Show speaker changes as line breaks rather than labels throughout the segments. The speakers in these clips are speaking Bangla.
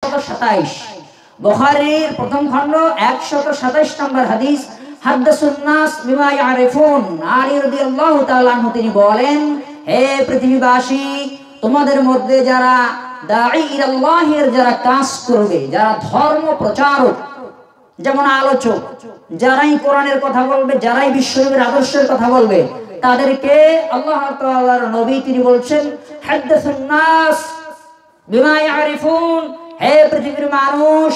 127। বুখারীর প্রথম খণ্ড 127 নম্বর হাদিস। হাদাসুন নাস বিমা ইয়ারিফুন, আলী রাদিয়াল্লাহু তাআলা আনহু তিনি বলেন, হে পৃথিবীবাসী, তোমাদের মধ্যে যারা দাঈ ইলাল্লাহের যারা কাজ করবে, যারা ধর্ম প্রচারক, যেমন আলোচক, যারাই কোরআনের কথা বলবে, যারাই বিশ্বনবীর আদর্শের কথা বলবে, তাদেরকে আল্লাহ তাআলার নবী তিনি বলছেন, হাদাসুন নাস বিমা ইয়ারিফুন, হে পৃথিবীর মানুষ,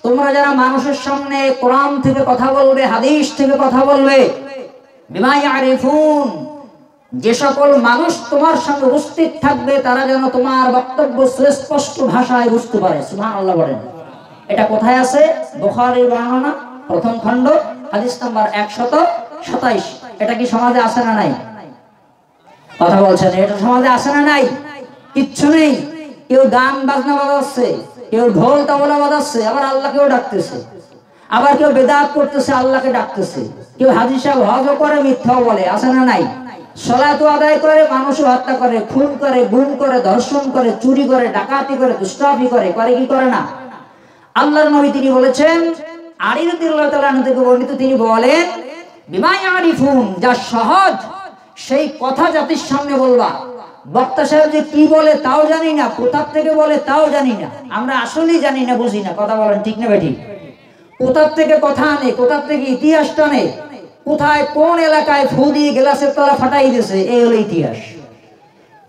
তোমরা যারা মানুষের সামনে কোরআন থেকে কথা বলবে, হাদিস থেকে কথা বলবে, বিমা ইয়ারিফুন, যে সকল মানুষ তোমার সঙ্গে উপস্থিত থাকবে তারা যেন তোমার বক্তব্য সুস্পষ্ট ভাষায় বুঝতে পারে। সুবহানাল্লাহ বলেন। এটা কোথায় আছে? বুখারীর বর্ণনা প্রথম খণ্ড হাদিস নাম্বার 127। এটা কি সমাজে আছে না নাই? কথা বলছেন, এটা সমাজে আছে না নাই? কিচ্ছু নেই। কেউ গান বাজনা বাজাচ্ছে, কেউ ঢোল তবলা বাজাচ্ছে, আবার আল্লাহকেও ডাকতেছে, আবার কেউ বেদাত করতেছে, আল্লাহকে ডাকতেছে, কেউ হাজী সাহেব হজও করে, মিথ্যাও বলে, আছে না নাই? সালাত আদায় করে, মানুষও হত্যা করে, খুন করে, গুম করে, ধর্ষণ করে, চুরি করে, ডাকাতি করে, দুষ্টামি করে, করে কি করে না? আল্লাহর নবী তিনি বলেছেন, আলী রাদিয়াল্লাহু তাআলা আনহু থেকে বর্ণিত, তিনি বলেন, বিমা ইয়ারিফুন, যা সহজ সেই কথা জাতির সামনে বলবা। বক্তা সাহেব যে কি বলে তাও জানি না, কোথা থেকে বলে তাও জানি না, আমরা আসলেই জানি না, বুঝি না। কথা বলেন ঠিক না বেঠিক? কোথা থেকে কথা আনে, কোথা থেকে ইতিহাস টানে, কোথায় কোন এলাকায় ফু দিয়ে গ্লাসের তলা ফাটাই দিয়েছে, এই হলো ইতিহাস।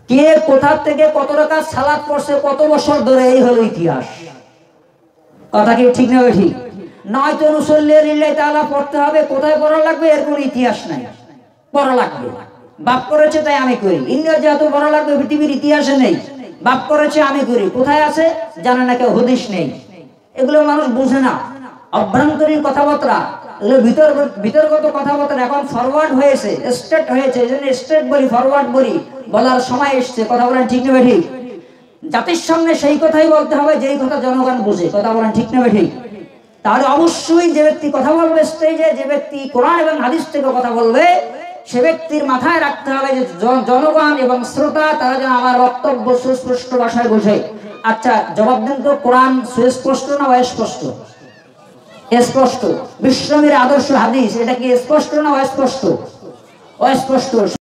কে কোথা থেকে কত টাকা সালাত পড়ছে কত বছর ধরে, এই হলো ইতিহাস। কথা কি ঠিক না বেঠিক? নয়তো নুসল্লি লিল্লাহি তাআলা পড়তে হবে, কোথায় পড়া লাগবে এর কোনো ইতিহাস নাই, পড়া লাগবে। বাপ করেছে তাই আমি করি, ইংরেজিতে পড়া লাগবে পৃথিবীর ইতিহাসে নেই। বাপ করেছে আমি করি, কোথায় আছে জানে না কেউ, হাদিস নেই। এগুলো মানুষ বুঝে না। অভ্যন্তরীণ কথাবার্তা, এগুলো বিতর্কত কথাবার্তা এখন ফরওয়ার্ড হয়েছে, স্টেট হয়েছে, এজন্য স্টেট বলি, ফরওয়ার্ড বলি, বলার সময় এসছে। কথা বলেন ঠিক না বেঠিক? জাতির সামনে সেই কথাই বলতে হবে যেই কথা জনগণ বুঝে। কথা বলেন ঠিক না বেঠিক? তাহলে অবশ্যই যে ব্যক্তি কথা বলবে স্টেজে, যে ব্যক্তি কোরআন এবং হাদিস থেকে কথা বলবে, সে ব্যক্তির মাথায় রাখতে হবে যে জনগণ এবং শ্রোতা তারা যেন আমার বক্তব্য সুস্পষ্ট ভাষায় বোঝে। আচ্ছা জবাব দেন তো, কোরআন সুস্পষ্ট না অস্পষ্ট? স্পষ্ট। বিশ্বনবীর আদর্শ হাদিস এটা কি স্পষ্ট না অস্পষ্ট? অস্পষ্ট।